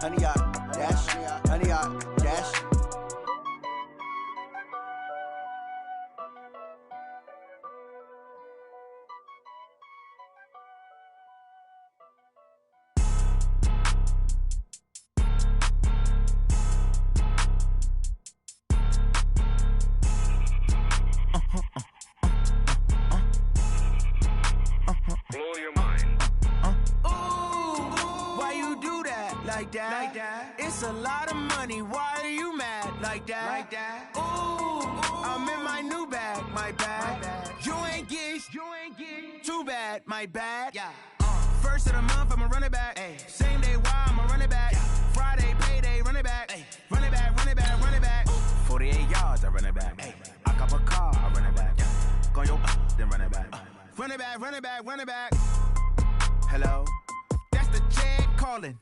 honey yacht, dash, honey yacht, dash. Like that. It's a lot of money. Why are you mad like that? Ooh, I'm in my new bag, my bad. You ain't get too bad, my bad. Yeah. First of the month, I'ma run it back. Ay. Same day, why I'ma run it back. Yeah. Friday, payday, run it back. Ay. Run it back, run it back, run it back. 48 yards, I run it back. Ay. I cop a car, I run it back. Yeah. Go yo, then run it back. Run it back, run it back, run it back. Hello? That's the check calling.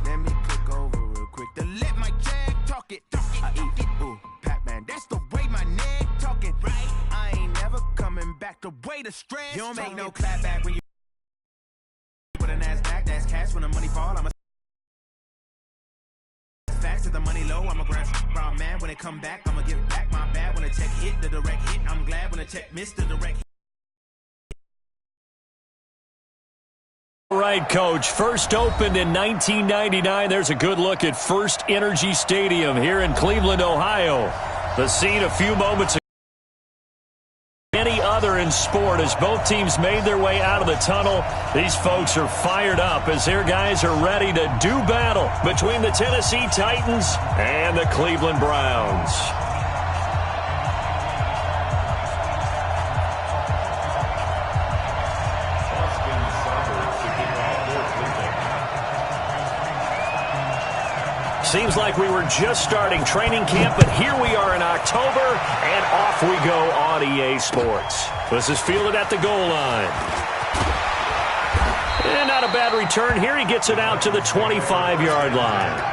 Let me click over real quick to let my check talk it. I eat it, ooh, Pac-Man. That's the way my neck talking, right? I ain't never coming back the way the stress. You don't make no clap back when you put an ass back. That's cash when the money fall. I'm a facts to the money low. I'm a grab brown man when it come back. I'ma give back my bad when the check hit the direct hit. I'm glad when the check missed the direct hit. All right, Coach. First opened in 1999. There's a good look at First Energy Stadium here in Cleveland, Ohio. The scene a few moments ago. Any other in sport as both teams made their way out of the tunnel. These folks are fired up as their guys are ready to do battle between the Tennessee Titans and the Cleveland Browns. Seems like we were just starting training camp, but here we are in October, and off we go on EA Sports. This is fielded at the goal line. And not a bad return here. He gets it out to the 25-yard line.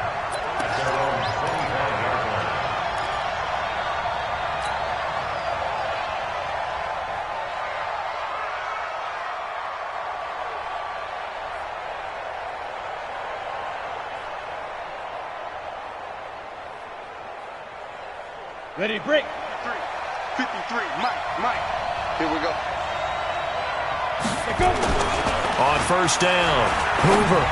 Ready, break. 53, Mike. Here we go. On first down, Hoover.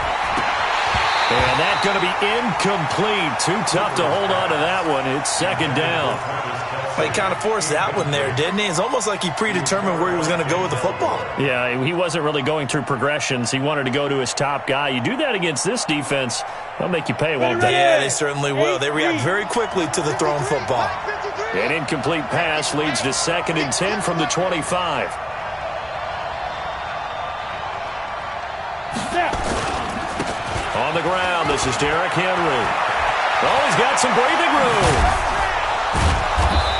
And that's going to be incomplete. Too tough to hold on to that one. It's second down. Well, he kind of forced that one there, didn't he? It's almost like he predetermined where he was going to go with the football. Yeah, he wasn't really going through progressions. He wanted to go to his top guy. You do that against this defense, they'll make you pay, won't they? Yeah, they certainly will. They react very quickly to the thrown football. An incomplete pass leads to 2nd and 10 from the 25. On the ground, this is Derrick Henry. Oh, he's got some breathing room.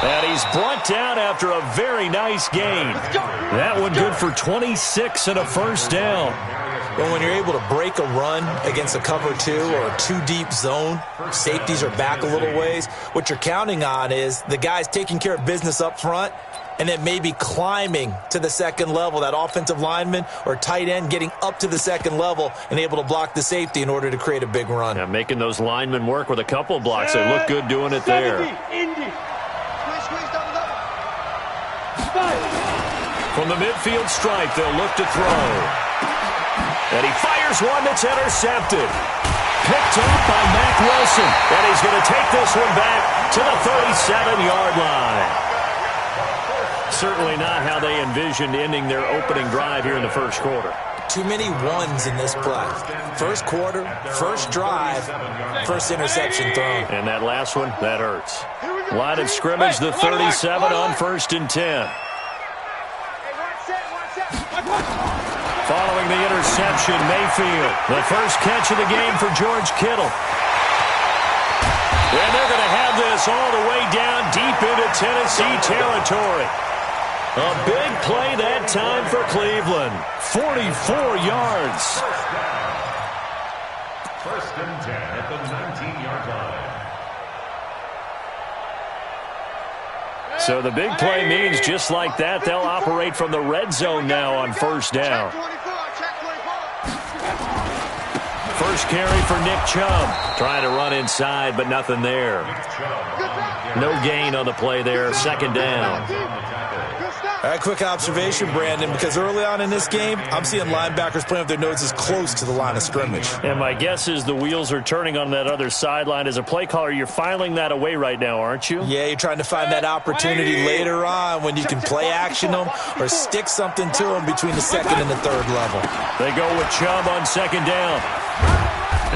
And he's brought down after a very nice gain. That one good for 26 and a first down. Well, when you're able to break a run against a cover 2 or a 2-deep zone, safeties are back a little ways. What you're counting on is the guys taking care of business up front and then maybe climbing to the second level, that offensive lineman or tight end getting up to the second level and able to block the safety in order to create a big run. Yeah, making those linemen work with a couple blocks. They look good doing it there. From the midfield stripe, they'll look to throw. And he fires one that's intercepted. Picked up by Mack Wilson. And he's going to take this one back to the 37-yard line. Certainly not how they envisioned ending their opening drive here in the first quarter. Too many ones in this play. First quarter, first drive, first interception thrown. And that last one, that hurts. Line of scrimmage, the 37 on 1st and 10. Following the interception, Mayfield. The first catch of the game for George Kittle. And they're going to have this all the way down deep into Tennessee territory. A big play that time for Cleveland. 44 yards. 1st and 10 at the 19-yard line. So the big play means just like that, they'll operate from the red zone now on 1st down. First carry for Nick Chubb. Trying to run inside, but nothing there. No gain on the play there. Second down. All right, quick observation, Brandon, because early on in this game, I'm seeing linebackers playing with their noses close to the line of scrimmage. And my guess is the wheels are turning on that other sideline. As a play caller, you're filing that away right now, aren't you? Yeah, you're trying to find that opportunity later on when you can play action them or stick something to them between the second and the third level. They go with Chubb on second down.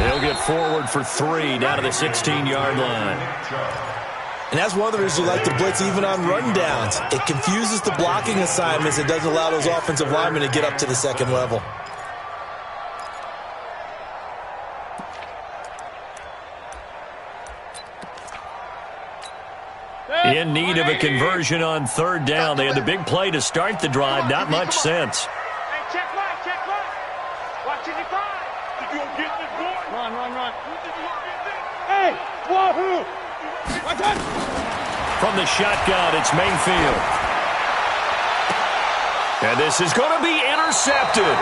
He'll get forward for 3 down to the 16-yard line. And that's one of the reasons you like to blitz even on rundowns. It confuses the blocking assignments. It doesn't allow those offensive linemen to get up to the second level. In need of a conversion on third down. They had the big play to start the drive. Not much sense. Hey, check right. Watch it, run. Hey, wahoo! Watch out! From the shotgun, it's Mayfield. And this is going to be intercepted.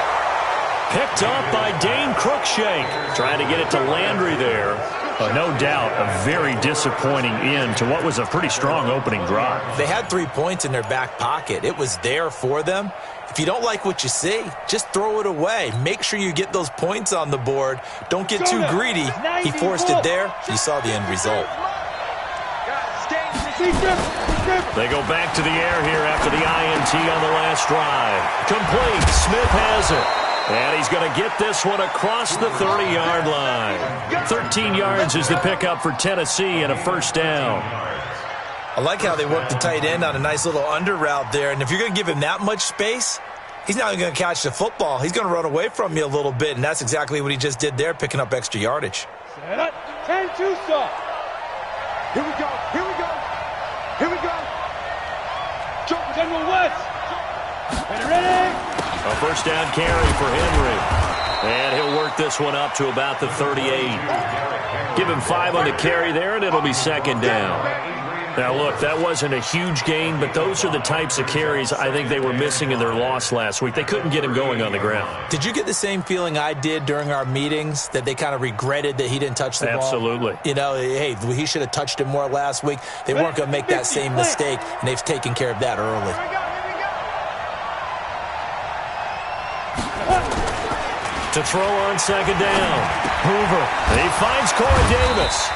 Picked up by Dane Cruikshank. Trying to get it to Landry there. No doubt a very disappointing end to what was a pretty strong opening drive. They had 3 points in their back pocket. It was there for them. If you don't like what you see, just throw it away. Make sure you get those points on the board. Don't get too greedy. He forced it there. You saw the end result. They go back to the air here after the INT on the last drive. Complete. Smith has it. And he's going to get this one across the 30-yard line. 13 yards is the pickup for Tennessee and a first down. I like how they worked the tight end on a nice little under route there. And if you're going to give him that much space, he's not even going to catch the football. He's going to run away from you a little bit, and that's exactly what he just did there, picking up extra yardage. 10-2 stop. Here we go. Jump, General West. Ready? A first down carry for Henry. And he'll work this one up to about the 38. Give him 5 on the carry there, and it'll be second down. Now, look, that wasn't a huge gain, but those are the types of carries I think they were missing in their loss last week. They couldn't get him going on the ground. Did you get the same feeling I did during our meetings, that they kind of regretted that he didn't touch the ball? Absolutely. You know, hey, he should have touched it more last week. They weren't going to make that same mistake, and they've taken care of that early. To throw on second down. Hoover. He finds Corey Davis.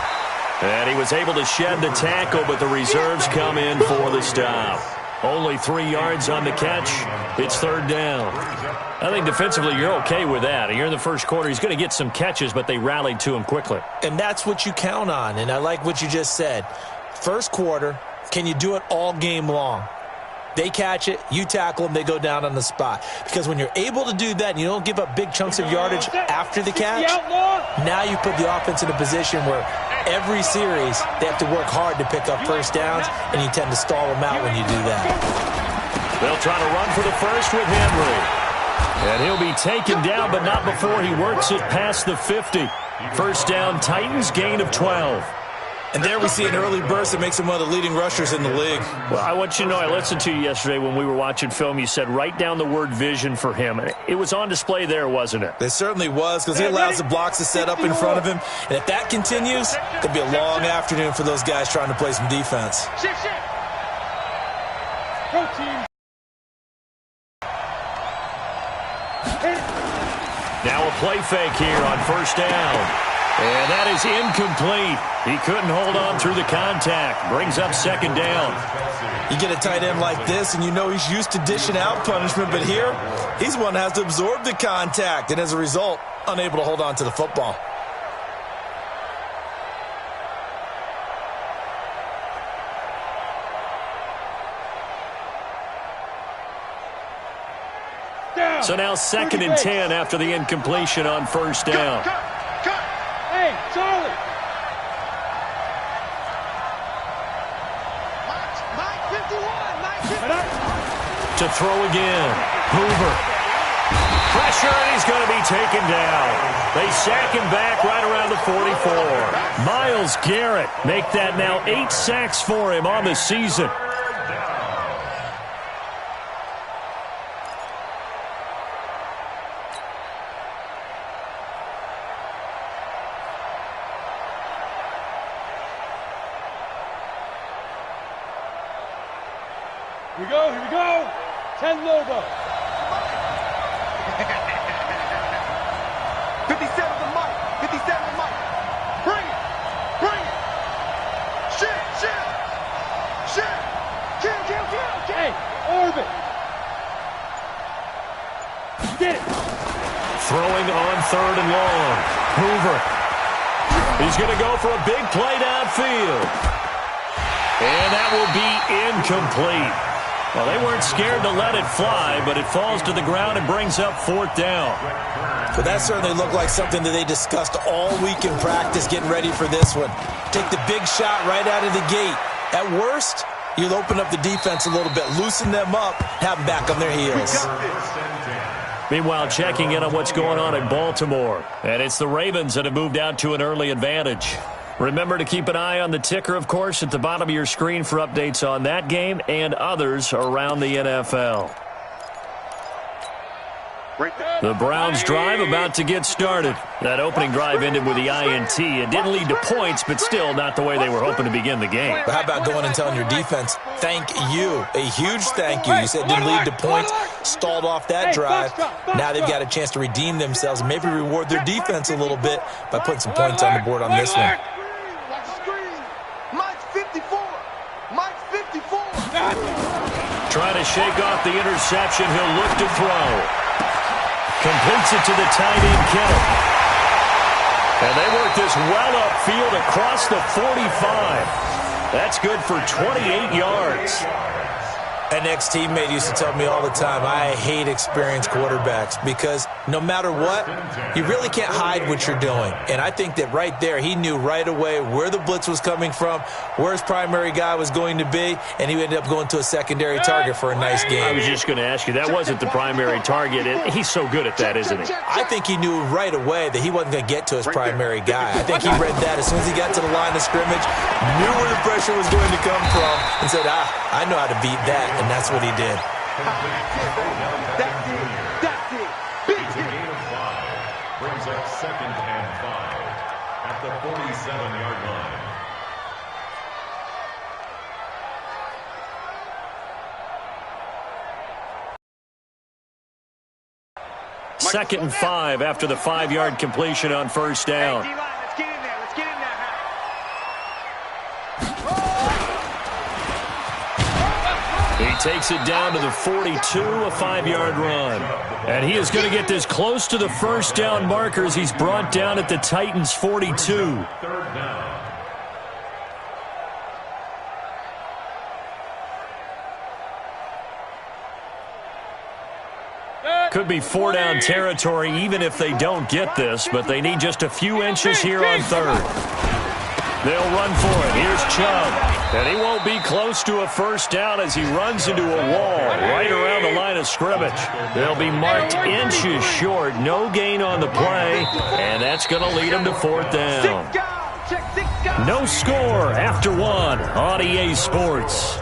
And he was able to shed the tackle, but the reserves come in for the stop. Only 3 yards on the catch. It's third down. I think defensively you're okay with that. You're in the first quarter. He's going to get some catches, but they rallied to him quickly. And that's what you count on, and I like what you just said. First quarter, can you do it all game long? They catch it, you tackle them, they go down on the spot. Because when you're able to do that and you don't give up big chunks of yardage after the catch, now you put the offense in a position where every series they have to work hard to pick up first downs, and you tend to stall them out when you do that. They'll try to run for the first with Henry. And he'll be taken down, but not before he works it past the 50. First down, Titans, gain of 12. And there we see an early burst that makes him one of the leading rushers in the league. Well, I want you to know, I listened to you yesterday when we were watching film. You said write down the word vision for him. It was on display there, wasn't it? It certainly was, because he allows the blocks to set up in front of him. And if that continues, it'll be a long afternoon for those guys trying to play some defense. Go team. Now a play fake here on first down. And that is incomplete. He couldn't hold on through the contact. Brings up second down. You get a tight end like this, and you know he's used to dishing out punishment, but here, he's one that has to absorb the contact, and as a result, unable to hold on to the football. So now second and 10 after the incompletion on first down. Hey, Charlie! Mike 51! To throw again. Hoover. Pressure, and he's going to be taken down. They sack him back right around the 44. Myles Garrett make that now 8 sacks for him on the season. Here we go, here we go. 10 Lobo. 57 to Mike. 57 to Mike. Bring it. Bring it. Shit. Kill. Hey, orbit. You did it. Throwing on 3rd and long. Hoover. He's going to go for a big play downfield. And that will be incomplete. Well, they weren't scared to let it fly, but it falls to the ground and brings up 4th down. But that certainly looked like something that they discussed all week in practice getting ready for this one. Take the big shot right out of the gate. At worst, you'll open up the defense a little bit, loosen them up, have them back on their heels. Meanwhile, checking in on what's going on in Baltimore. And it's the Ravens that have moved out to an early advantage. Remember to keep an eye on the ticker, of course, at the bottom of your screen for updates on that game and others around the NFL. The Browns drive about to get started. That opening drive ended with the INT. It didn't lead to points, but still not the way they were hoping to begin the game. But how about going and telling your defense, thank you, a huge thank you. You said it didn't lead to points, stalled off that drive. Now they've got a chance to redeem themselves and maybe reward their defense a little bit by putting some points on the board on this one. Mike's 54. Mike's 54. Trying to shake off the interception. He'll look to throw. Completes it to the tight end, Kittle. And they work this well upfield across the 45. That's good for 28 yards. An ex-teammate used to tell me all the time, I hate experienced quarterbacks because no matter what, you really can't hide what you're doing. And I think that right there, he knew right away where the blitz was coming from, where his primary guy was going to be, and he ended up going to a secondary target for a nice game. I was just going to ask you, that wasn't the primary target. He's so good at that, isn't he? I think he knew right away that he wasn't going to get to his primary guy. I think he read that as soon as he got to the line of scrimmage, knew where the pressure was going to come from, and said, I know how to beat that. And that's what he did. That's it. Big hit. A gain of 5 brings up 2nd and 5 at the 47-yard line. Second and 5 after the 5-yard completion on first down. Let's get in there. Let's get in there. He takes it down to the 42, a 5-yard run. And he is going to get this close to the first down markers. He's brought down at the Titans' 42. 3rd down. Could be 4-down territory even if they don't get this, but they need just a few inches here on 3rd. They'll run for it. Here's Chubb. And he won't be close to a first down as he runs into a wall right around the line of scrimmage. They'll be marked inches short. No gain on the play, and that's going to lead them to 4th down. No score after 1 on EA Sports.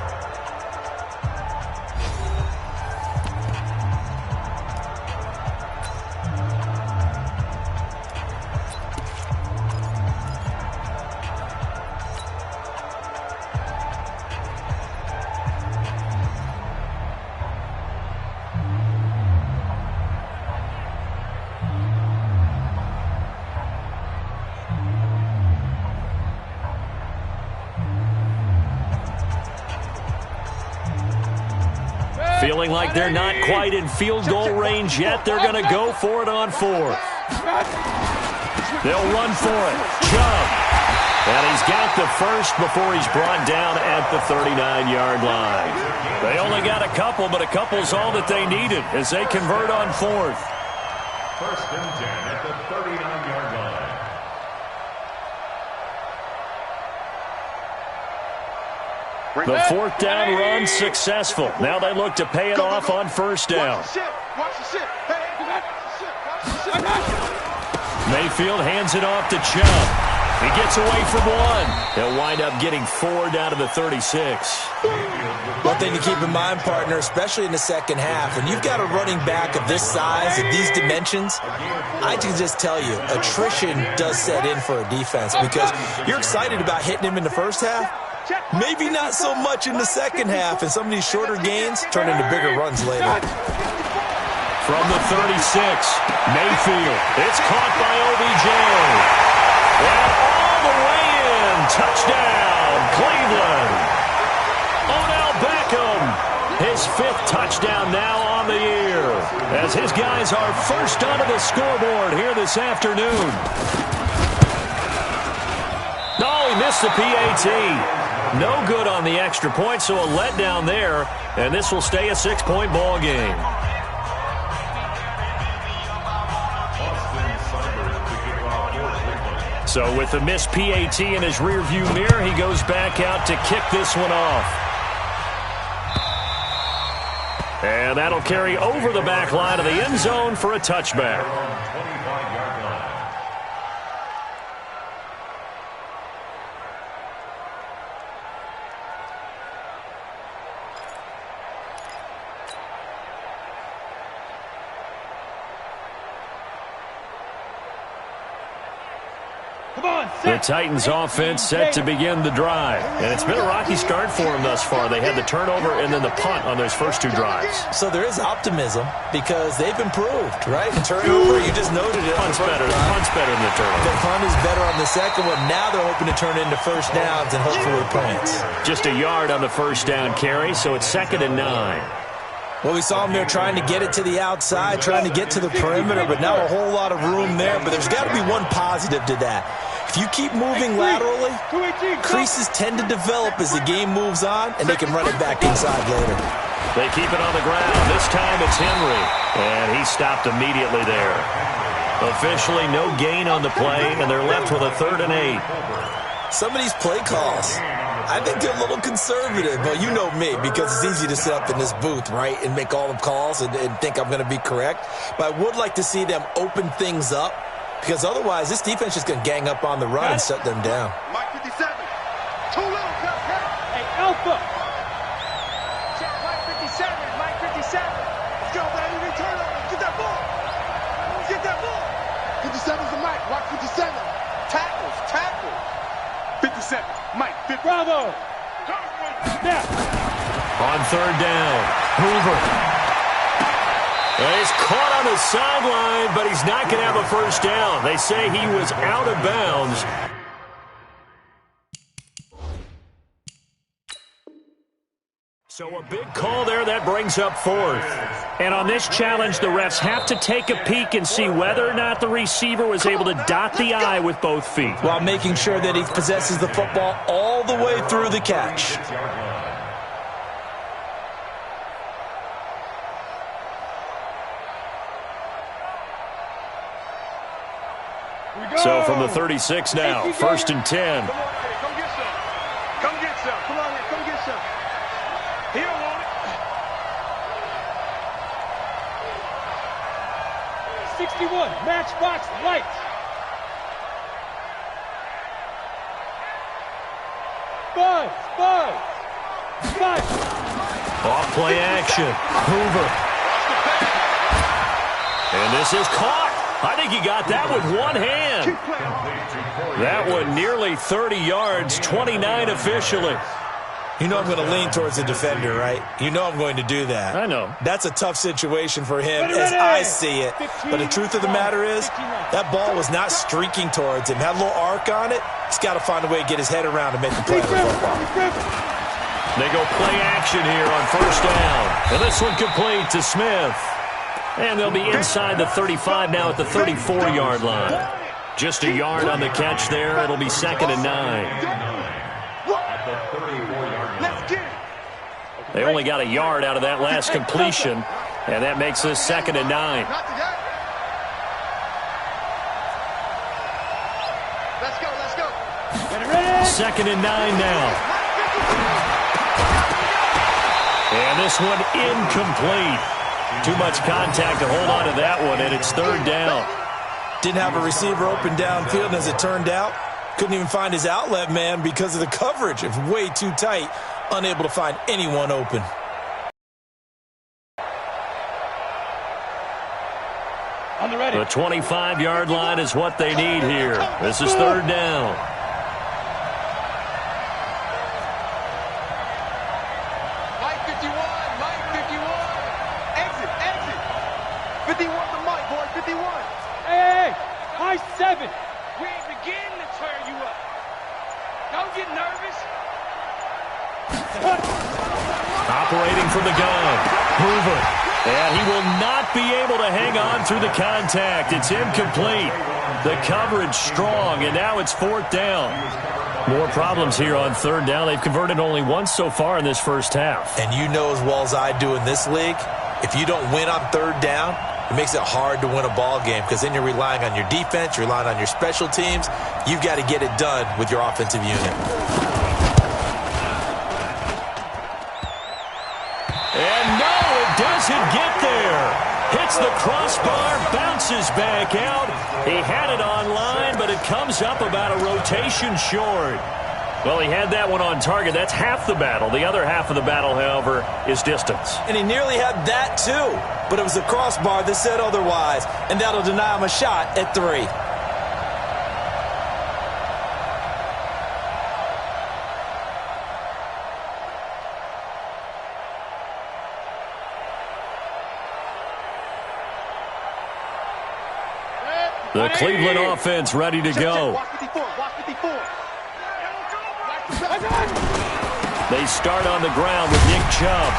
Feeling like they're not quite in field goal range yet. They're going to go for it on 4th. They'll run for it. Chubb. And he's got the first before he's brought down at the 39-yard line. They only got a couple, but a couple's all that they needed as they convert on 4th. 1st and 10 at the 39-yard line. The 4th down run successful. Now they look to pay it off on first down. Watch the shit. Mayfield hands it off to Chubb. He gets away from 1. He'll wind up getting 4 down to the 36. One thing to keep in mind, partner, especially in the second half, when you've got a running back of this size, of these dimensions, I can just tell you, attrition does set in for a defense because you're excited about hitting him in the first half, Maybe not so much in the second half, and some of these shorter gains turn into bigger runs later. From the 36, Mayfield. It's caught by OBJ. And all the way in. Touchdown, Cleveland. Odell Beckham. His 5th touchdown now on the year, as his guys are first onto the scoreboard here this afternoon. Oh, he missed the PAT. No good on the extra point, so a letdown there, and this will stay a 6-point ball game. So with the missed PAT in his rearview mirror, he goes back out to kick this one off. And that'll carry over the back line of the end zone for a touchback. The Titans offense set to begin the drive. And it's been a rocky start for them thus far. They had the turnover and then the punt on those first 2 drives. So there is optimism because they've improved, right? The turnover, you just noted it. Punt's better than the turnover. The punt is better on the second one. Now they're hoping to turn into first downs and hopefully points. Just a yard on the first down carry, so it's 2nd and 9. Well, we saw them there trying to get it to the outside, trying to get to the perimeter, but now a whole lot of room there. But there's got to be one positive to that. If you keep moving laterally, creases tend to develop as the game moves on, and they can run it back inside later. They keep it on the ground. This time it's Henry, and he stopped immediately there. Officially no gain on the play, and they're left with a 3rd and 8. Some of these play calls, I think they're a little conservative. Well, you know me, because it's easy to sit up in this booth, right, and make all the calls and think I'm going to be correct. But I would like to see them open things up, because otherwise this defense is going to gang up on the run and shut them down. Mike 57. Too little, Hey, Alpha. Check Mike 57. Mike 57. Let's go, baby. Return on it. Get that ball. Get that ball. 57's the Mike. Mike 57. Tackles. 57. Mike 50. Bravo. Snap. On 3rd down, Hoover. He's caught on the sideline, but he's not going to have a first down. They say he was out of bounds. So a big call there, that brings up 4th. And on this challenge, the refs have to take a peek and see whether or not the receiver was able to dot the I with both feet, while making sure that he possesses the football all the way through the catch. So from the 36 now, 1st and 10. Come get some. Come get some. Come on here. Come get some. He don't want it. 61, matchbox lights. Buzz. Off play action. Hoover. And this is caught. I think he got that with one hand. That one nearly 30 yards, 29 officially. You know I'm going to lean towards the defender, right? You know I'm going to do that. I know. That's a tough situation for him as I see it. But the truth of the matter is, that ball was not streaking towards him. Had a little arc on it. He's got to find a way to get his head around and make the play of the football. They go play action here on 1st down. And this one complete to Smith. And they'll be inside the 35 now at the 34-yard line. Just a yard on the catch there. It'll be 2nd and 9. They only got a yard out of that last completion, and that makes this 2nd and 9. Let's go. 2nd and 9 now. And this one incomplete. Too much contact to hold on to that one, and it's 3rd down. Didn't have a receiver open downfield, and as it turned out, couldn't even find his outlet man because of the coverage. It was way too tight, unable to find anyone open. On the ready. The 25-yard line is what they need here. This is 3rd down. get nervous. Operating from the gun. Hoover. And he will not be able to hang on through the contact. It's incomplete. The coverage strong, and now it's 4th down. More problems here on 3rd down. They've converted only once so far in this first half. And you know as well as I do in this league, if you don't win on 3rd down, it makes it hard to win a ball game because then you're relying on your defense, you're relying on your special teams. You've got to get it done with your offensive unit. And no, it doesn't get there. Hits the crossbar, bounces back out. He had it on line, but it comes up about a rotation short. Well, he had that one on target. That's half the battle. The other half of the battle, however, is distance. And he nearly had that too, but it was the crossbar that said otherwise, and that'll deny him a shot at 3. The Cleveland offense ready to go. Watch 54, watch 54. They start on the ground with Nick Chubb.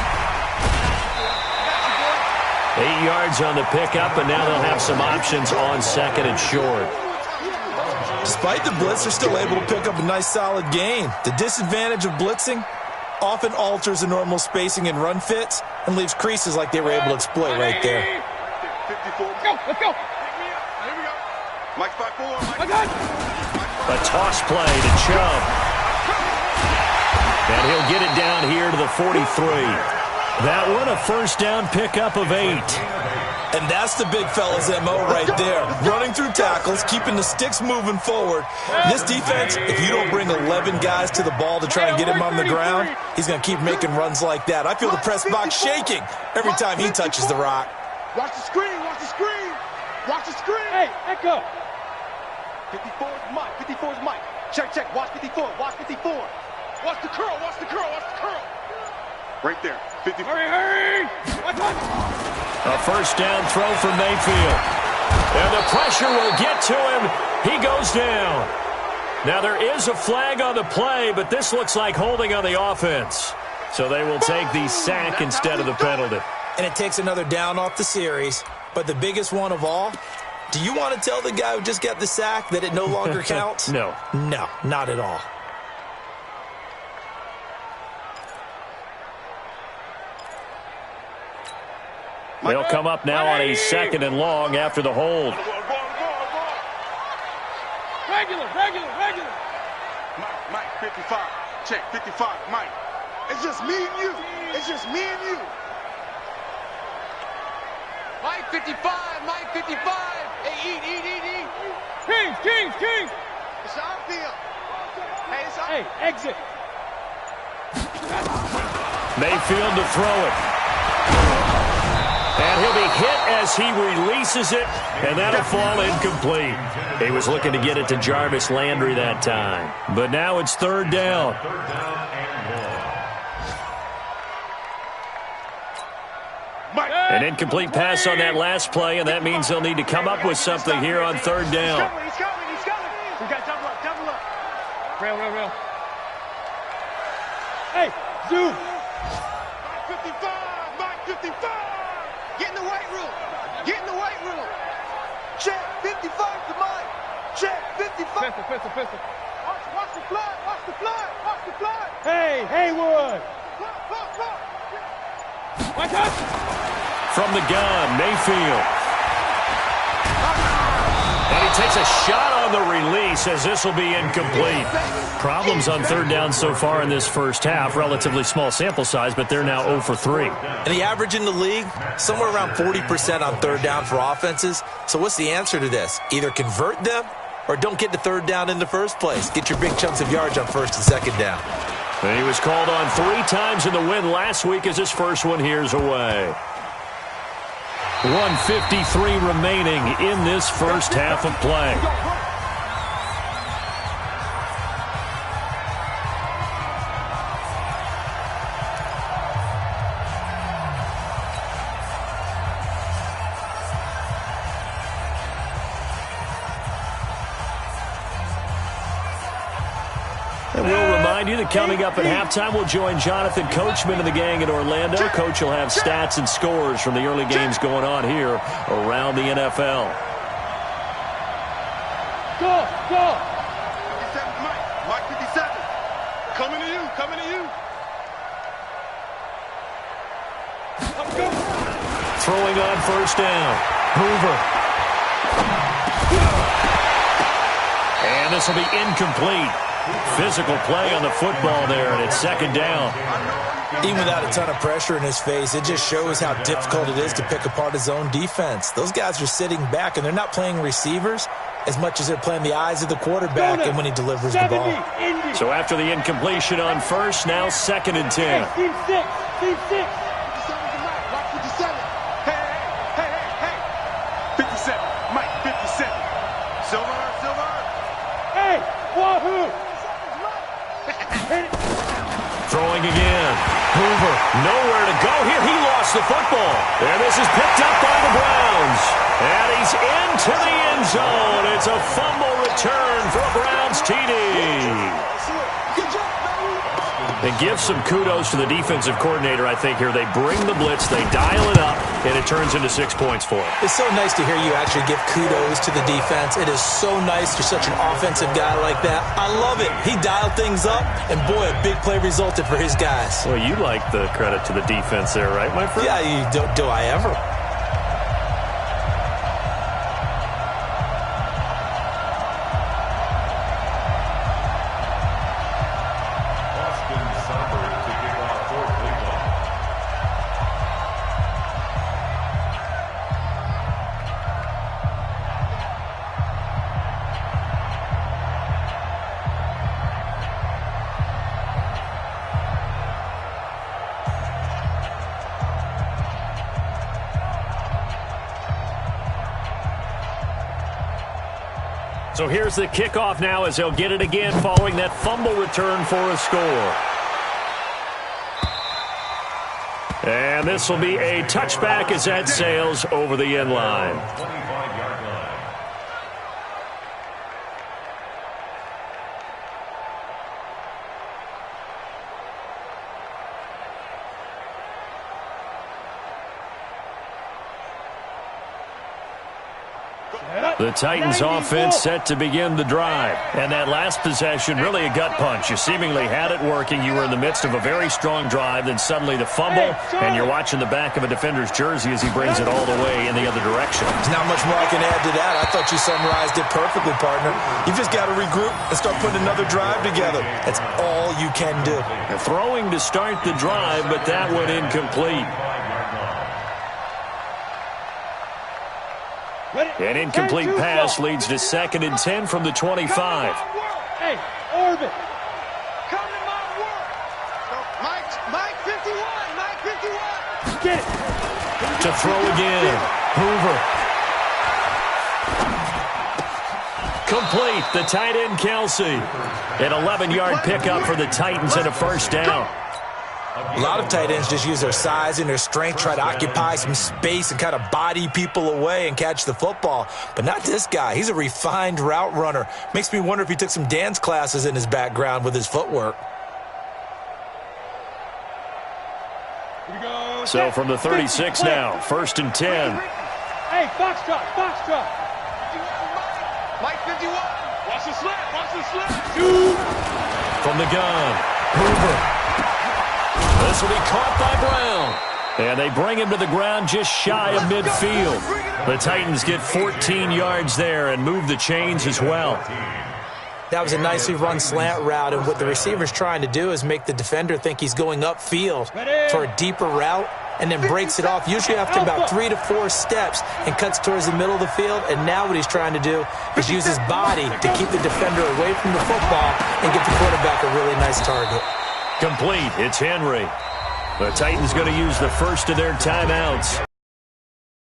8 yards on the pickup, and now they'll have some options on 2nd and short. Despite the blitz, they're still able to pick up a nice solid gain. The disadvantage of blitzing often alters the normal spacing and run fits and leaves creases like they were able to exploit right there. 54. Let's go. Here we go. Mike 5-4. A toss play to Chubb. And he'll get it down here to the 43. That one a 1st down pickup of 8. And that's the big fella's MO right there. Running through tackles, keeping the sticks moving forward. This defense, if you don't bring 11 guys to the ball to try and get him on the ground, he's going to keep making runs like that. I feel the press box shaking every time he touches the rock. Watch the screen, watch the screen. Watch the screen. Hey, echo. 54 is Mike, 54 is Mike. Check, watch 54, watch 54. Watch the curl, watch the curl, watch the curl. Right there, 54. Hurry. Watch. A 1st down throw from Mayfield. And the pressure will get to him. He goes down. Now there is a flag on the play, but this looks like holding on the offense. So they will take the sack instead of the penalty. And it takes another down off the series. But the biggest one of all, do you want to tell the guy who just got the sack that it no longer counts? No. No, not at all. They'll come up now on a 2nd and long after the hold. Regular. Mike, 55. Check, 55, Mike. It's just me and you. It's just me and you. Mike 55, Mike 55. Hey, eat. Kings. It's our field. Hey, it's our Hey, exit. Mayfield to throw it. And he'll be hit as he releases it, and that'll fall incomplete. He was looking to get it to Jarvis Landry that time. But now it's 3rd down. An incomplete pass on that last play, and that means they'll need to come up with something here on 3rd down. He's coming. We got double up. Rail. Hey, zoom. Mike 55. Get in the weight room. Check, 55 to Mike. Check, 55. Pistol. Watch the fly. Hey, Haywood. Watch out. From the gun, Mayfield. And he takes a shot on the release as this will be incomplete. Problems on 3rd down so far in this first half. Relatively small sample size, but they're now 0 for 3. And the average in the league, somewhere around 40% on 3rd down for offenses. So what's the answer to this? Either convert them or don't get to 3rd down in the first place. Get your big chunks of yards on 1st and 2nd down. And he was called on 3 times in the win last week as his first one here's away. 1:53 remaining in this first half of play. And we'll remind you that coming up at halftime, we'll join Jonathan Coachman and the gang in Orlando. Coach will have stats and scores from the early games going on here around the NFL. Go, go. 57, Mike 57. Coming to you, coming to you. Throwing on first down. Hoover. And this will be incomplete. Physical play on the football there, and it's second down. Even without a ton of pressure in his face, it just shows how difficult it is to pick apart his own defense. Those guys are sitting back, and they're not playing receivers as much as they're playing the eyes of the quarterback and when he delivers the ball. So after the incompletion on first, now second and 10. Team 6, team 6. 57's the Mike, Mike 57. Hey. 57, Mike 57. Silver. Hey, wahoo. Throwing again. Hoover, nowhere to go here. He lost the football. And this is picked up by the Browns. And he's into the end zone. It's a fumble return for a Browns TD. And give some kudos to the defensive coordinator, I think, here. They bring the blitz, they dial it up, and it turns into 6 points for him. It's so nice to hear you actually give kudos to the defense. It is so nice you're such an offensive guy like that. I love it. He dialed things up, and boy, a big play resulted for his guys. Well, you like the credit to the defense there, right, my friend? Yeah, do I ever? So here's the kickoff now as they'll get it again following that fumble return for a score. And this will be a touchback as that sails over the end line. 25-yard line. The Titans offense set to begin the drive. And that last possession, really a gut punch. You seemingly had it working. You were in the midst of a very strong drive. Then suddenly the fumble, and you're watching the back of a defender's jersey as he brings it all the way in the other direction. There's not much more I can add to that. I thought you summarized it perfectly, partner. You just got to regroup and start putting another drive together. That's all you can do. Throwing to start the drive, but that went incomplete. An incomplete pass leads to 2nd and 10 from the 25. Hey, Orbit. Come to my work. Mike 51, Mike 51. Get it. To throw again. Hoover. Complete. The tight end, Kelsey. An 11-yard pickup for the Titans and a first down. A lot of tight ends just use their size and their strength, try to occupy some space and kind of body people away and catch the football. But not this guy. He's a refined route runner. Makes me wonder if he took some dance classes in his background with his footwork. So from the 36 now, 1st and 10. Hey, Foxtrot. Mike 51. Watch the slap. From the gun, Hoover. This will be caught by Brown. And they bring him to the ground just shy of midfield. The Titans get 14 yards there and move the chains as well. That was a nicely run slant route, and what the receiver's trying to do is make the defender think he's going upfield for a deeper route, and then breaks it off, usually after about 3 to 4 steps, and cuts towards the middle of the field. And now what he's trying to do is use his body to keep the defender away from the football and get the quarterback a really nice target. Complete. It's Henry. The Titans going to use the first of their timeouts.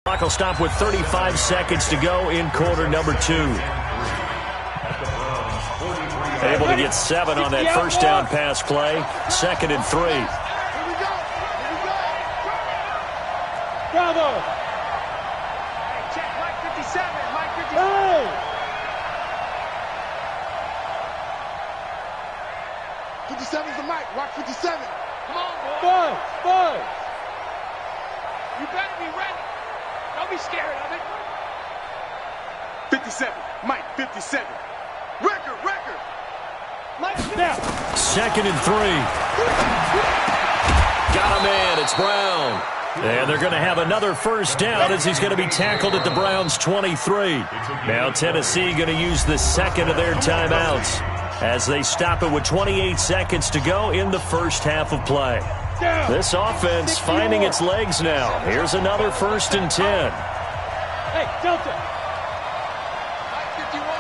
Clock will stop with 35 seconds to go in quarter number 2. Able to get 7 on that first down pass play. 2nd and 3. Bravo. Check Mike 57, Mike 57. Hey. 57's the mic. Watch 57. Come on, boy. Buzz. You better be ready. Don't be scared of it. 57. Mike, 57. Record. Mike, Now. 2nd and 3. Got a man. It's Brown. And they're going to have another first down as he's going to be tackled at the Browns' 23. Now Tennessee going to use the second of their timeouts as they stop it with 28 seconds to go in the first half of play. This offense finding its legs now. Here's another 1st and 10. Hey, Delta. Mike 51.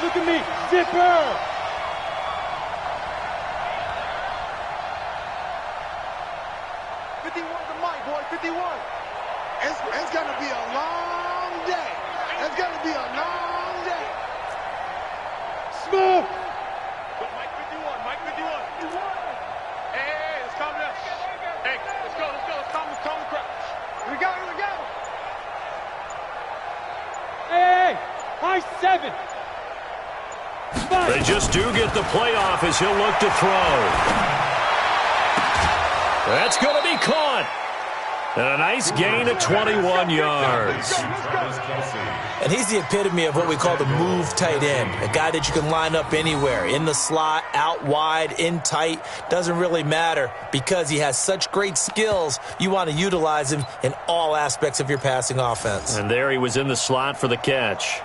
Look at me. Zipper. 51's the mic, boy. 51. It's going to be a long day. It's going to be a long day. Smooth. Mike 51. Hey, let's calm down. Hey, let's go. Let's calm the crowd. Here we go. Hey. High 7. 5. They just do get the playoff as he'll look to throw. That's going to be caught. And a nice gain of 21 yards. And he's the epitome of what we call the move tight end, a guy that you can line up anywhere, in the slot, out wide, in tight, doesn't really matter because he has such great skills. You want to utilize him in all aspects of your passing offense. And there he was in the slot for the catch.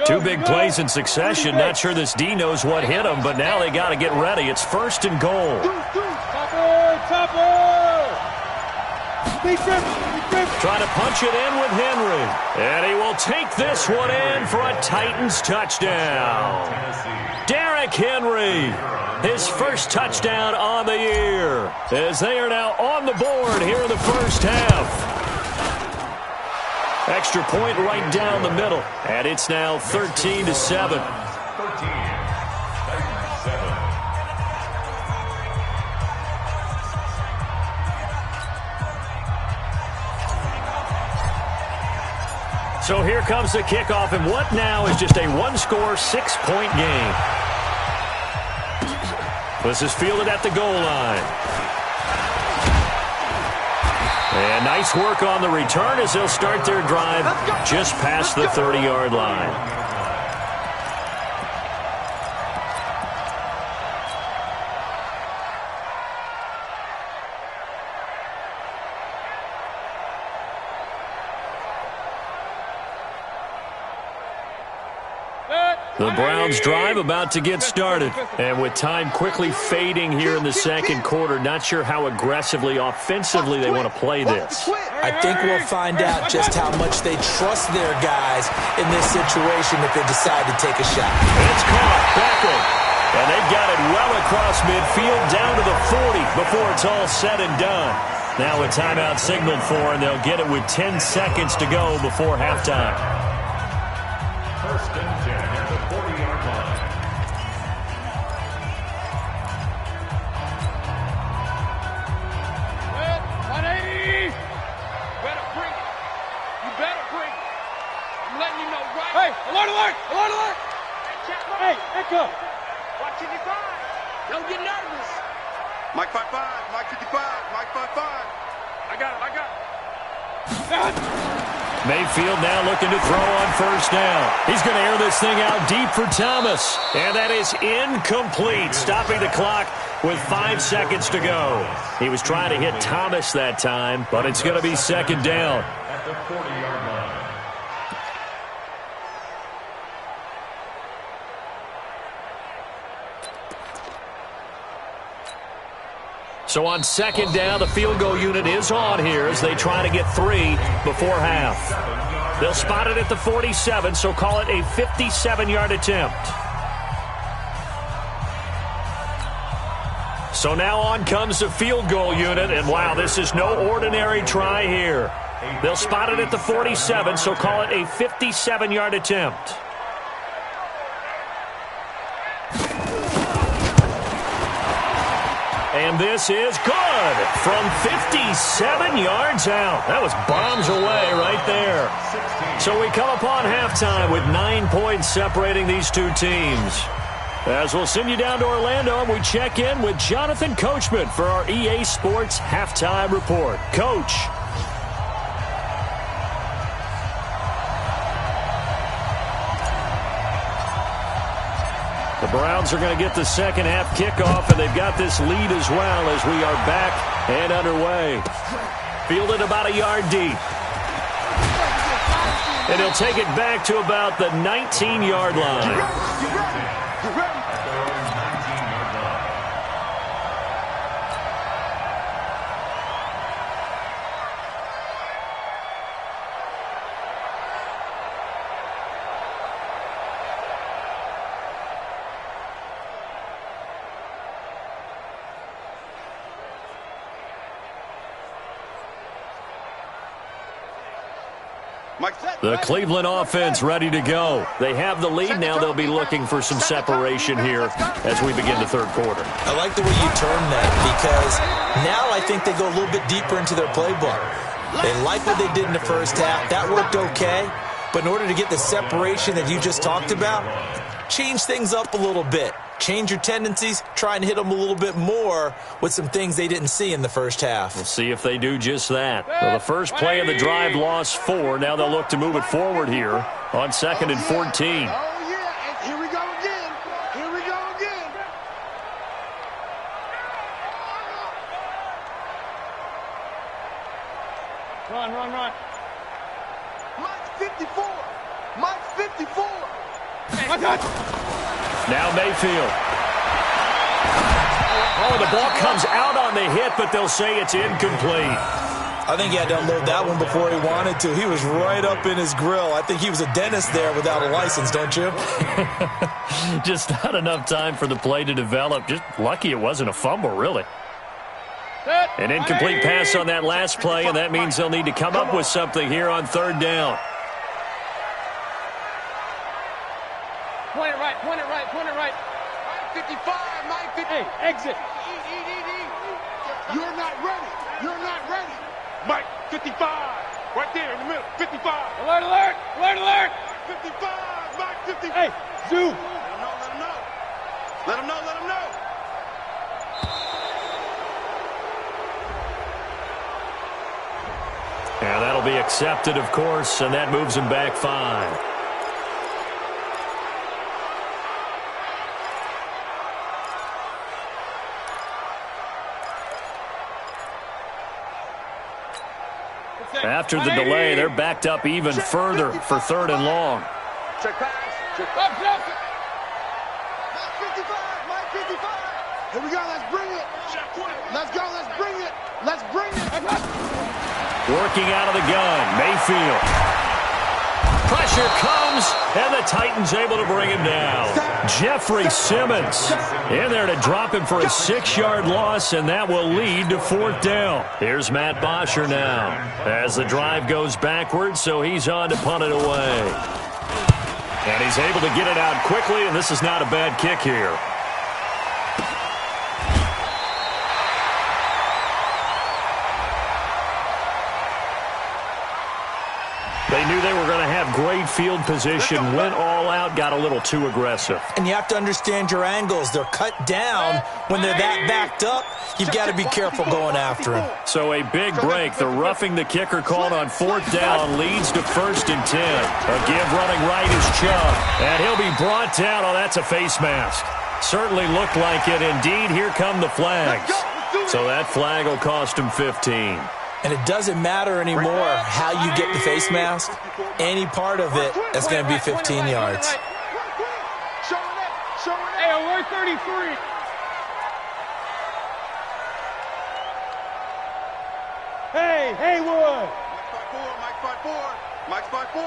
Two big plays in succession. Not sure this D knows what hit him, but now they got to get ready. It's 1st and goal. Topper! Big grip! Trying to punch it in with Henry. And he will take this one in for a Titans touchdown. Derrick Henry, his first touchdown on the year, as they are now on the board here in the first half. Extra point right down the middle, and it's now 13-7. So here comes the kickoff, and what now is just a one-score, 6-point game. This is fielded at the goal line. And nice work on the return as they'll start their drive just past the 30-yard line. The Browns drive about to get started. And with time quickly fading here in the second quarter, not sure how aggressively, offensively they want to play this. I think we'll find out just how much they trust their guys in this situation if they decide to take a shot. It's caught. Beckham. And they've got it well across midfield down to the 40 before it's all said and done. Now a timeout signaled for, and they'll get it with 10 seconds to go before halftime. 1st and 10 at the 40-yard line. Good. 180. Better bring it. You better bring it. I'm letting you know right. Hey, alert! Hey, Echo! Watch 55. Don't get nervous. Mike 55. Mike 55. Mike 55. I got it. Mayfield now looking to throw on first down. He's going to air this thing out deep for Thomas. And that is incomplete, stopping the clock with 5 seconds to go. He was trying to hit Thomas that time, but it's going to be 2nd down. At the 40-yard line. So on 2nd down, the field goal unit is on here as they try to get 3 before half. They'll spot it at the 47, so call it a 57-yard attempt. So now on comes the field goal unit, and wow, this is no ordinary try here. They'll spot it at the 47, so call it a 57-yard attempt. And this is good from 57 yards out. That was bombs away right there. So we come upon halftime with 9 points separating these two teams. As we'll send you down to Orlando, and we check in with Jonathan Coachman for our EA Sports Halftime Report. Coach. The Browns are going to get the second half kickoff, and they've got this lead as well as we are back and underway. Fielded about a yard deep. And he'll take it back to about the 19-yard line. The Cleveland offense ready to go. They have the lead now. They'll be looking for some separation here as we begin the third quarter. I like the way you term that because now I think they go a little bit deeper into their playbook. They like what they did in the first half. That worked okay. But in order to get the separation that you just talked about, change things up a little bit. Change your tendencies, try and hit them a little bit more with some things they didn't see in the first half. We'll see if they do just that. Well, the first play of the drive lost 4. Now they'll look to move it forward here on 2nd and 14. Oh, yeah, and here we go again. Here we go again. Run. Mike's 54. Mike's 54. Now Mayfield. Oh, the ball comes out on the hit, but they'll say it's incomplete. I think he had to unload that one before he wanted to. He was right up in his grill. I think he was a dentist there without a license, don't you? Just not enough time for the play to develop. Just lucky it wasn't a fumble, really. An incomplete pass on that last play, and that means they'll need to come up with something here on third down. Point it right. Mike 55, Mike 50. Hey, exit. You're not ready. Mike 55, right there in the middle. 55. Alert. 55, Mike 55. Hey, zoom. Let him know. And that'll be accepted, of course, and that moves him back 5. After the delay, they're backed up even further for 3rd and long. Check pass. Up, Joseph. Mike 55. Here we go. Let's bring it. Let's go. Let's bring it. Working out of the gun, Mayfield. Pressure comes, and the Titans able to bring him down. Jeffrey Simmons in there to drop him for a 6-yard loss, and that will lead to 4th down. Here's Matt Bosher now as the drive goes backwards, so he's on to punt it away. And he's able to get it out quickly, and this is not a bad kick here. They knew they were going to have great field position, went all out, got a little too aggressive. And you have to understand your angles. They're cut down. When they're that backed up, you've got to be careful going after him. So a big break. The roughing the kicker called on 4th down leads to 1st and 10. A give running right is Chubb. And he'll be brought down. Oh, that's a face mask. Certainly looked like it. Indeed, here come the flags. So that flag will cost him 15. And it doesn't matter anymore how you get the face mask. Any part of it is going to be 15 yards. Hey, alert 33. Hey, Haywood. Mike's 5-4.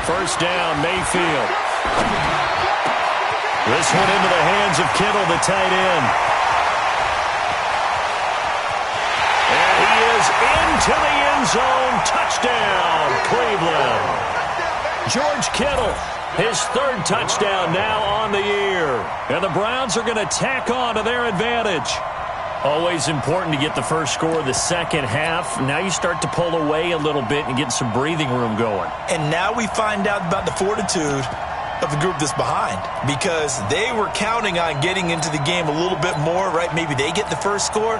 First down, Mayfield. This one into the hands of Kittle, the tight end. Into the end zone, touchdown, Cleveland. George Kittle His third touchdown now on the year. And the Browns are going to tack on to their advantage. Always important to get the first score of the second half. Now you start to pull away a little bit and get some breathing room going. And now we find out about the fortitude of the group that's behind, because they were counting on getting into the game a little bit more, right? Maybe they get the first score.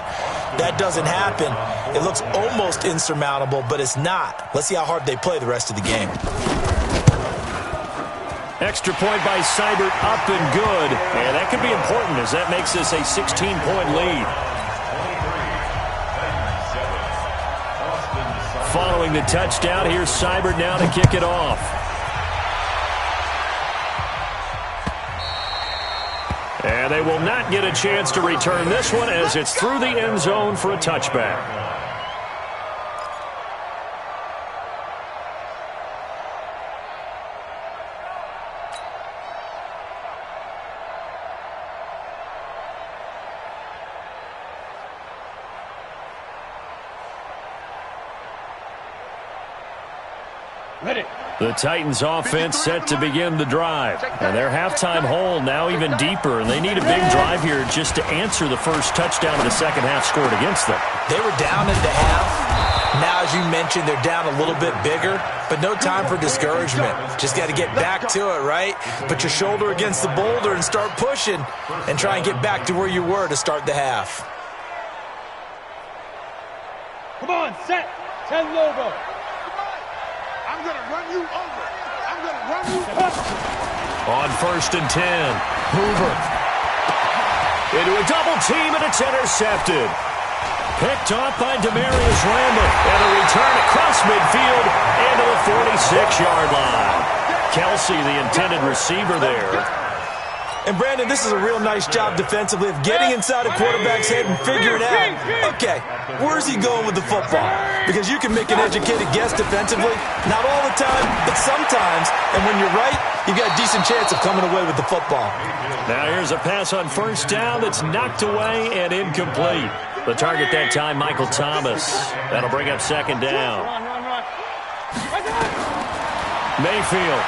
That doesn't happen. It looks almost insurmountable, but it's not. Let's see how hard they play the rest of the game. Extra point by Seibert, up and good. And that could be important as that makes this a 16-point lead. Following the touchdown, here's Seibert now to kick it off. And they will not get a chance to return this one as it's through the end zone for a touchback. The Titans offense set to begin the drive. And their halftime hole now even deeper. And they need a big drive here just to answer the first touchdown of the second half scored against them. They were down at the half. Now, as you mentioned, they're down a little bit bigger. But no time for discouragement. Just got to get back to it, right? Put your shoulder against the boulder and start pushing. And try and get back to where you were to start the half. Come on, set. 10 logo. I'm going to run you over. I'm going to run you over. On 1st and 10, Hoover. Into a double team, and it's intercepted. Picked off by Demarius Randall. And a return across midfield into the 46-yard line. Kelsey, the intended receiver there. And, Brandon, this is a real nice job defensively of getting inside a quarterback's head and figuring out, okay, where's he going with the football? Because you can make an educated guess defensively. Not all the time, but sometimes. And when you're right, you've got a decent chance of coming away with the football. Now here's a pass on 1st down that's knocked away and incomplete. The target that time, Michael Thomas. That'll bring up 2nd down. Mayfield.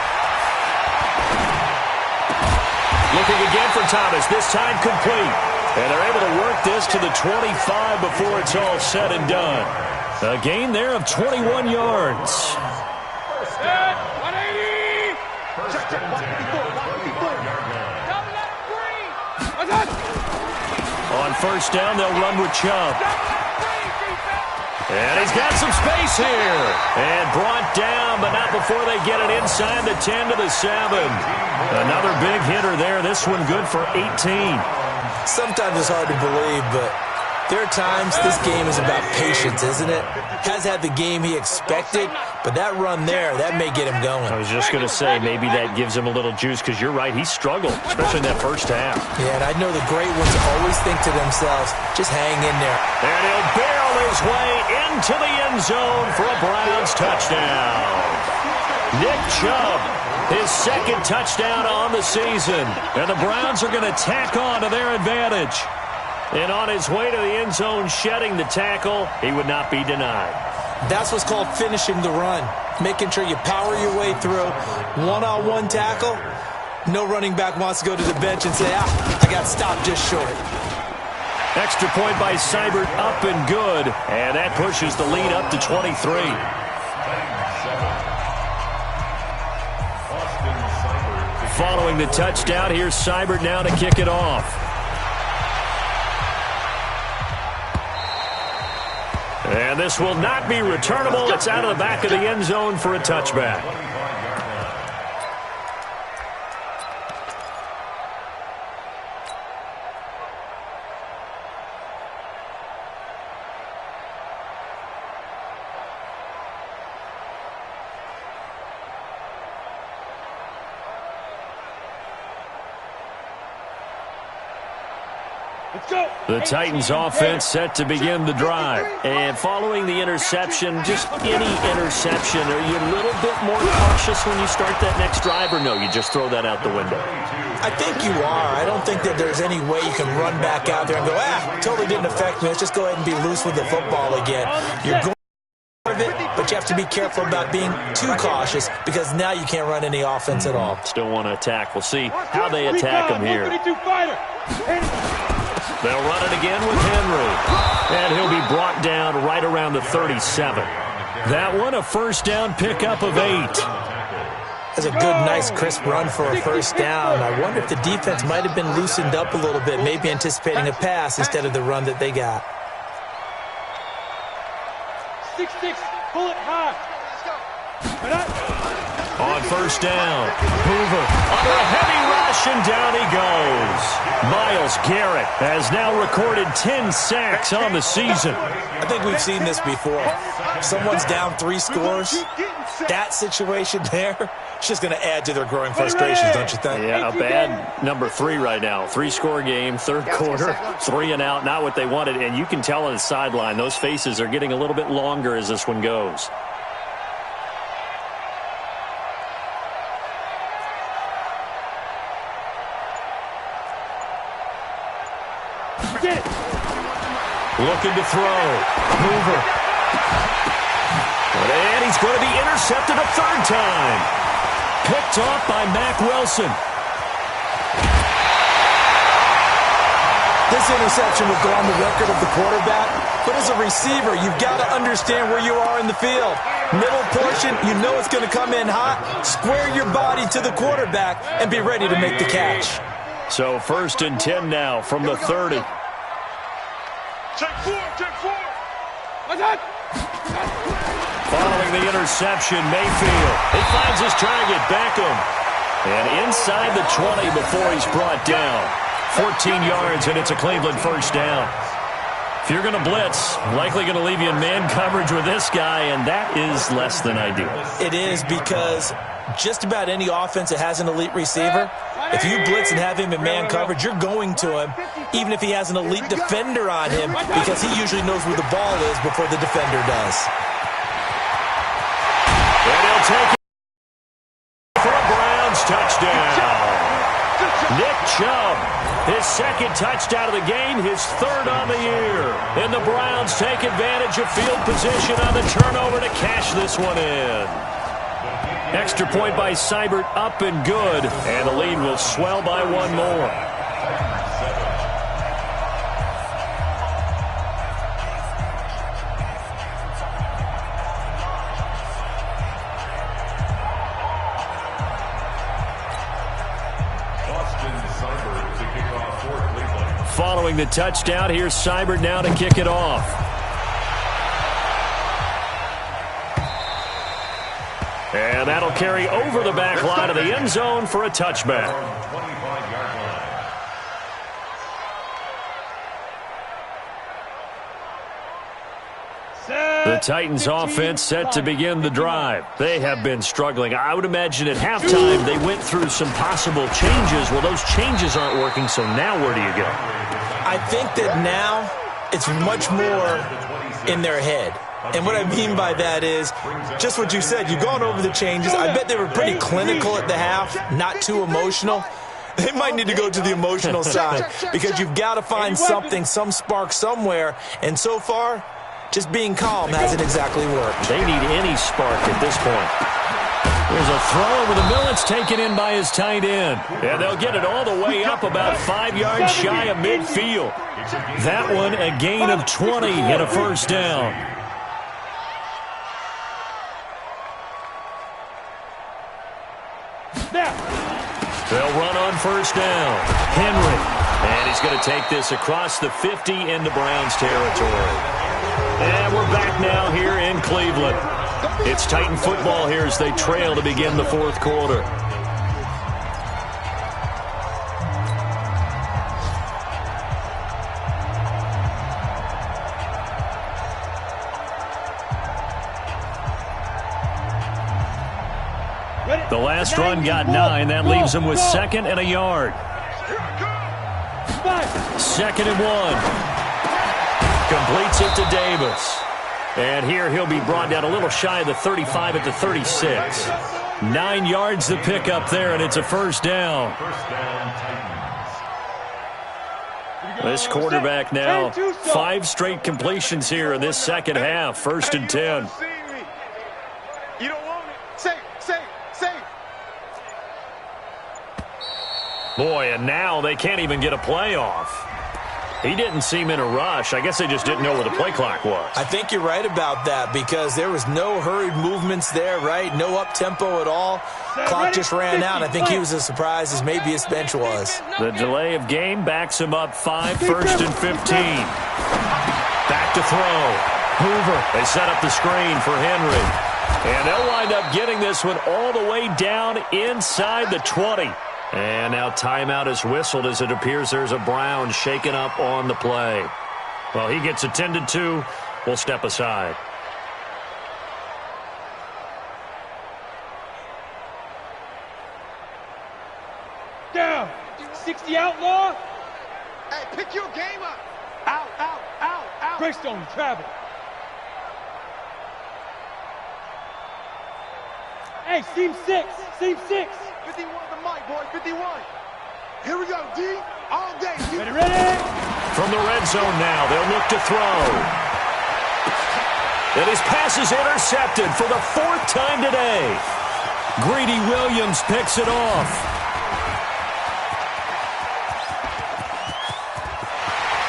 Looking again for Thomas, this time complete. And they're able to work this to the 25 before it's all said and done. A gain there of 21 yards. 180! On 1st down, they'll run with Chubb. And he's got some space here. And brought down, but not before they get it inside the 10 to the 7. Another big hitter there. This one good for 18. Sometimes it's hard to believe, but there are times this game is about patience, isn't it? Has had the game he expected, but that run there, that may get him going. I was just going to say, maybe that gives him a little juice, because you're right, he struggled, especially in that first half. Yeah, and I know the great ones always think to themselves, just hang in there. And he'll barrel his way into the end zone for a Browns touchdown. Nick Chubb, his 2nd touchdown on the season. And the Browns are going to tack on to their advantage. And on his way to the end zone, shedding the tackle, he would not be denied. That's what's called finishing the run. Making sure you power your way through. One-on-one tackle. No running back wants to go to the bench and say, I got stopped just short. Extra point by Seibert, up and good. And that pushes the lead up to 23. Following the touchdown, here's Seibert now to kick it off. And this will not be returnable. It's out of the back of the end zone for a touchback. The Titans offense set to begin the drive. And following the interception, just any interception, are you a little bit more cautious when you start that next drive, or no, you just throw that out the window? I think you are. I don't think that there's any way you can run back out there and go, totally didn't affect me. Let's just go ahead and be loose with the football again. You're going of it, but you have to be careful about being too cautious because now you can't run any offense at all. Still want to attack. We'll see how they attack him here. They'll run it again with Henry. And he'll be brought down right around the 37. That one a first down pickup of 8. That's a good, nice, crisp run for a first down. I wonder if the defense might have been loosened up a little bit, maybe anticipating a pass instead of the run that they got. 6-6, pull it high. On first down, Hoover under a heavy rush, and down he goes. Myles Garrett has now recorded 10 sacks on the season. I think we've seen this before. If someone's down 3 scores, that situation there, it's just going to add to their growing frustrations, don't you think? Yeah, a bad number 3 right now. 3-score game, third quarter, 3 and out, not what they wanted. And you can tell on the sideline, those faces are getting a little bit longer as this one goes. Looking to throw. Hoover. And he's going to be intercepted a third time. Picked off by Mack Wilson. This interception will go on the record of the quarterback, but as a receiver, you've got to understand where you are in the field. Middle portion, you know it's going to come in hot. Square your body to the quarterback and be ready to make the catch. So 1st and 10 now from the 30. Check 4, check 4. Following the interception, Mayfield. He finds his target, Beckham. And inside the 20 before he's brought down. 14 yards, and it's a Cleveland first down. If you're going to blitz, likely going to leave you in man coverage with this guy, and that is less than ideal. It is, because just about any offense that has an elite receiver, if you blitz and have him in man coverage, you're going to him, even if he has an elite defender on him, because he usually knows where the ball is before the defender does. And he'll take it for a Browns touchdown. Nick Chubb, his second touchdown of the game, his third on the year. And the Browns take advantage of field position on the turnover to cash this one in. Extra point by Seibert, up and good. And the lead will swell by one more. Following the touchdown, here's Seibert now to kick it off. And that'll carry over the back line of the end zone for a touchback. The Titans offense set to begin the drive. They have been struggling. I would imagine at halftime they went through some possible changes. Well, those changes aren't working, so now where do you go? I think that now it's much more in their head. And what I mean by that is just what you said. You've gone over the changes. I bet they were pretty clinical at the half, not too emotional. They might need to go to the emotional side because you've got to find something, some spark somewhere. And so far, just being calm hasn't exactly worked. They need any spark at this point. There's a throw over the middle. It's taken in by his tight end. And they'll get it all the way up about 5 yards shy of midfield. That one a gain of 20 and a first down. They'll run on first down. Henry. And he's going to take this across the 50 into Browns territory. And we're back now here in Cleveland. It's Titan football here as they trail to begin the fourth quarter. The last run got 9. That leaves him with 2nd and a yard. 2nd and 1. Completes it to Davis. And here he'll be brought down a little shy of the 35 at the 36. 9 yards to pick up there, and it's a first down. This quarterback now 5 straight completions here in this second half. 1st and 10. Boy, and now they can't even get a play off. He didn't seem in a rush. I guess they just didn't know where the play clock was. I think you're right about that because there was no hurried movements there, right? No up-tempo at all. Clock just ran out. I think he was as surprised as maybe his bench was. The delay of game backs him up 5, 1st and 15. Back to throw. Hoover. They set up the screen for Henry. And they'll wind up getting this one all the way down inside the 20. And now timeout is whistled as it appears there's a Brown shaken up on the play. Well, he gets attended to. We'll step aside. Down. 60 outlaw. Hey, pick your game up. Out, out, out, out. Greystone, travel. Hey, seam 6. Seam 6. 51 the mic, boy. 51. Here we go, D. All day. Ready, ready. From the red zone now, they'll look to throw. And his pass is intercepted for the 4th time today. Greedy Williams picks it off.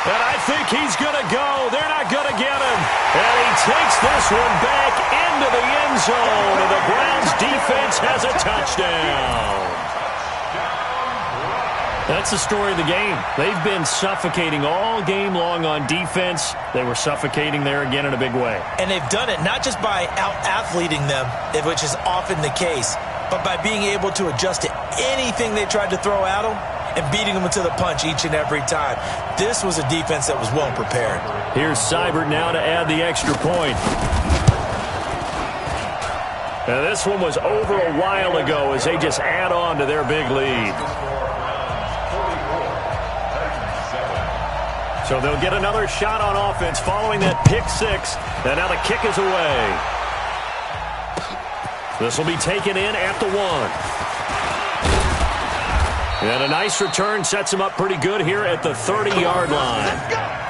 And I think he's going to go. They're not going to get him. And he takes this one back into the end zone. And the Browns defense has a touchdown. That's the story of the game. They've been suffocating all game long on defense. They were suffocating there again in a big way. And they've done it not just by out-athleting them, which is often the case, but by being able to adjust to anything they tried to throw at them and beating them to the punch each and every time. This was a defense that was well prepared. Here's Seibert now to add the extra point. Now this one was over a while ago as they just add on to their big lead. So they'll get another shot on offense following that pick 6. And now the kick is away. This will be taken in at the 1. And a nice return sets him up pretty good here at the 30-yard line.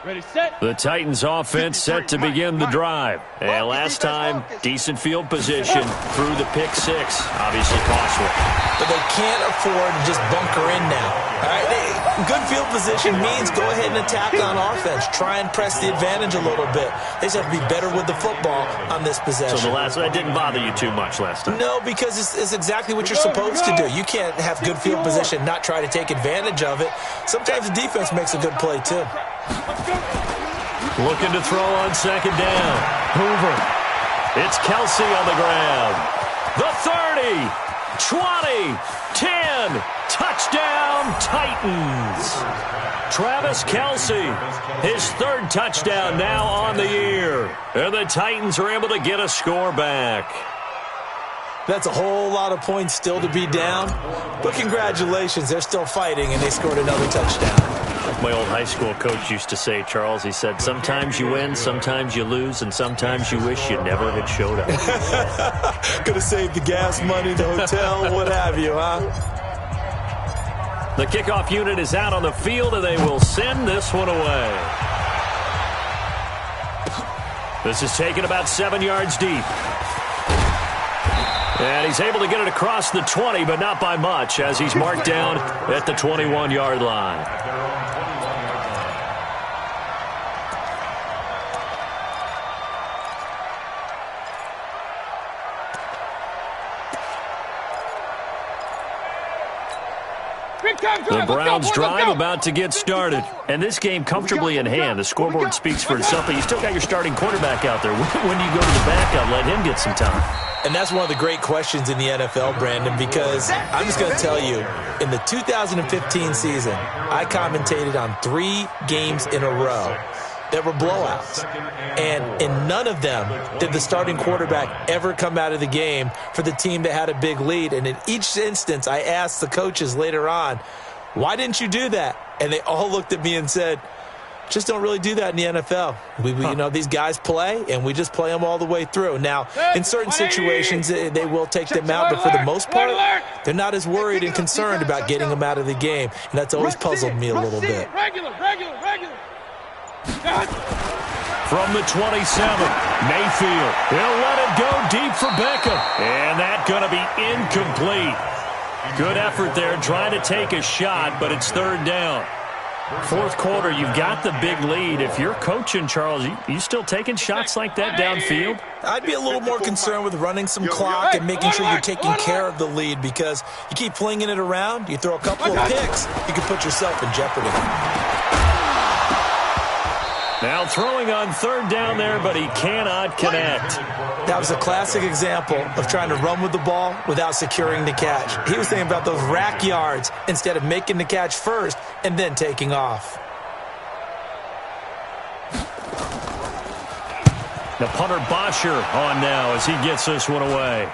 Ready, set. The Titans offense set to begin the drive. And last time, decent field position through the pick 6. Obviously costly. But they can't afford to just bunker in now. All right, good field position means go ahead and attack on offense. Try and press the advantage a little bit. They just have to be better with the football on this possession. So that didn't bother you too much last time? No, because it's exactly what you're supposed to do. You can't have good field position, not try to take advantage of it. Sometimes the defense makes a good play, too. Looking to throw on 2nd down. Hoover. It's Kelsey on the ground. The 30, 20, 10. Touchdown, Titans. Travis Kelsey, his 3rd touchdown now on the year. And the Titans are able to get a score back. That's a whole lot of points still to be down. But congratulations, they're still fighting, and they scored another touchdown. Like my old high school coach used to say, Charles, he said, sometimes you win, sometimes you lose, and sometimes you wish you never had showed up. Could have saved the gas money, the hotel, what have you, huh? The kickoff unit is out on the field, and they will send this one away. This is taken about 7 yards deep. And he's able to get it across the 20, but not by much, as he's marked down at the 21-yard line. The Browns drive about to get started. And this game comfortably in hand. The scoreboard speaks for itself, but you still got your starting quarterback out there. When do you go to the backup, let him get some time? And that's one of the great questions in the NFL, Brandon, because I'm just going to tell you, in the 2015 season, I commentated on 3 games in a row that were blowouts. And in none of them did the starting quarterback ever come out of the game for the team that had a big lead. And in each instance, I asked the coaches later on, why didn't you do that? And they all looked at me and said, Just don't really do that in the NFL. You know, these guys play, and we just play them all the way through. Now, in certain situations, they will take them out, but for the most part, they're not as worried and concerned about getting them out of the game, and that's always puzzled me a little bit. Regular. From the 27, Mayfield. He'll let it go deep for Beckham. And that's going to be incomplete. Good effort there trying to take a shot, but it's third down. Fourth quarter, you've got the big lead. If you're coaching, Charles, you still taking shots like that downfield? I'd be a little more concerned with running some clock and making sure you're taking care of the lead, because you keep flinging it around, you throw a couple of picks, you can put yourself in jeopardy. Now throwing on third down there, but he cannot connect. That was a classic example of trying to run with the ball without securing the catch. He was thinking about those rack yards instead of making the catch first and then taking off. The punter Bosher on now as he gets this one away.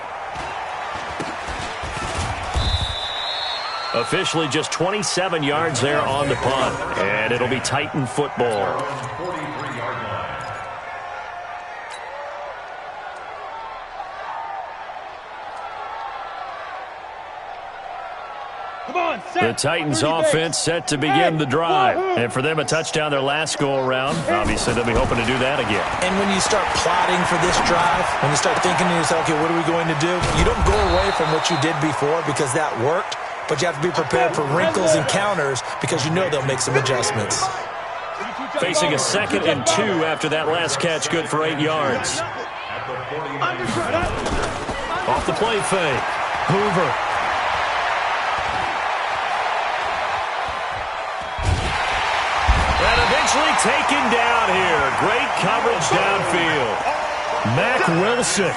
Officially just 27 yards there on the punt, and it'll be Titan football. 43-yard line. Come on, set. The Titans offense set to begin the drive. And for them, a touchdown their last go-around. Obviously, they'll be hoping to do that again. And when you start plotting for this drive, when you start thinking to yourself, okay, what are we going to do? You don't go away from what you did before because that worked. But you have to be prepared for wrinkles and counters because you know they'll make some adjustments. Facing a 2nd and 2 after that last catch, good for 8 yards. Off the play fake. Hoover. And eventually taken down here. Great coverage downfield. Mack Wilson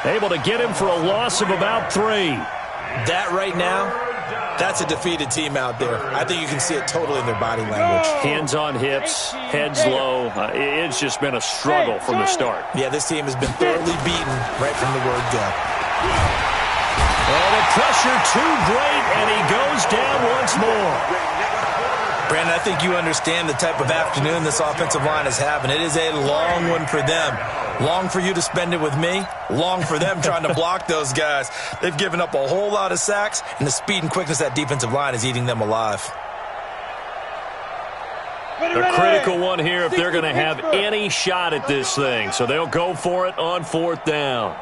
able to get him for a loss of about 3. That right now, that's a defeated team out there. I think you can see it totally in their body language. Hands on hips, heads low. It's just been a struggle from the start. Yeah, this team has been thoroughly beaten right from the word go. And the pressure too great, and he goes down once more. Brandon, I think you understand the type of afternoon this offensive line is having. It is a long one for them. Long for you to spend it with me. Long for them trying to block those guys. They've given up a whole lot of sacks, and the speed and quickness of that defensive line is eating them alive. A critical one here if they're going to have any shot at this thing. So they'll go for it on 4th down.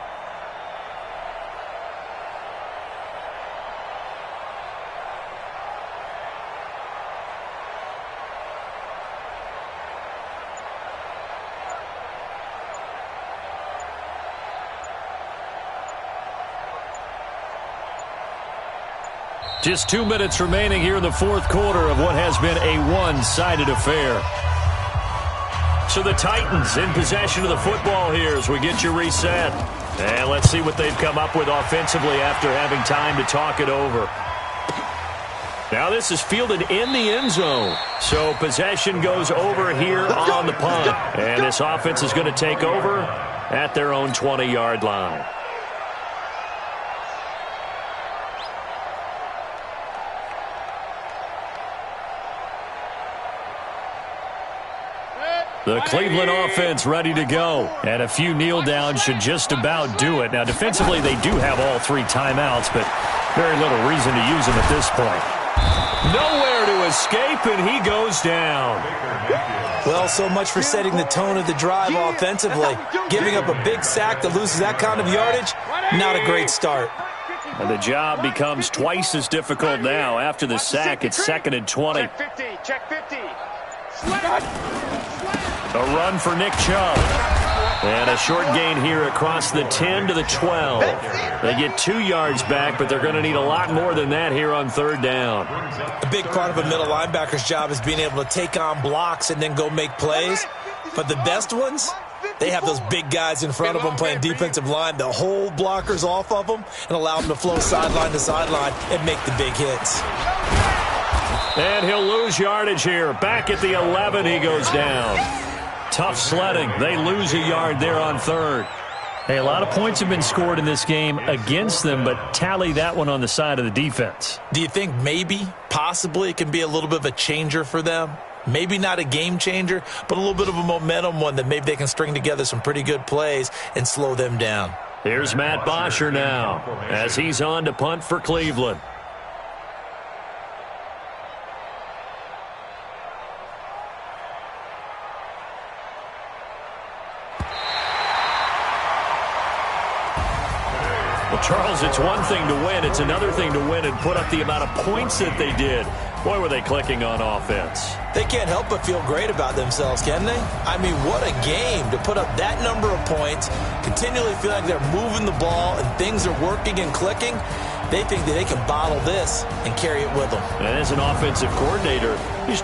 Just 2 minutes remaining here in the fourth quarter of what has been a one-sided affair. So the Titans in possession of the football here as we get you reset. And let's see what they've come up with offensively after having time to talk it over. Now this is fielded in the end zone. So possession goes over here on the punt. And this offense is going to take over at their own 20-yard line. The Cleveland offense ready to go. And a few kneel downs should just about do it. Now, defensively, they do have all 3 timeouts, but very little reason to use them at this point. Nowhere to escape, and he goes down. Well, so much for setting the tone of the drive offensively. Giving up a big sack that loses that kind of yardage, not a great start. And the job becomes twice as difficult now. After the sack, it's 2nd and 20. Check 50. A run for Nick Chubb. And a short gain here across the 10 to the 12. They get 2 yards back, but they're going to need a lot more than that here on 3rd down. A big part of a middle linebacker's job is being able to take on blocks and then go make plays. But the best ones, they have those big guys in front of them playing defensive line that hold blockers off of them and allow them to flow sideline to sideline and make the big hits. And he'll lose yardage here. Back at the 11, he goes down. Tough sledding. They lose a yard there on 3rd. Hey, a lot of points have been scored in this game against them, but tally that one on the side of the defense. Do you think maybe, possibly, it can be a little bit of a changer for them? Maybe not a game changer, but a little bit of a momentum one that maybe they can string together some pretty good plays and slow them down. Here's Matt Bosher now as he's on to punt for Cleveland. Well, Charles, it's one thing to win. It's another thing to win and put up the amount of points that they did. Boy, were they clicking on offense. They can't help but feel great about themselves, can they? I mean, what a game to put up that number of points, continually feel like they're moving the ball and things are working and clicking. They think that they can bottle this and carry it with them. And as an offensive coordinator, you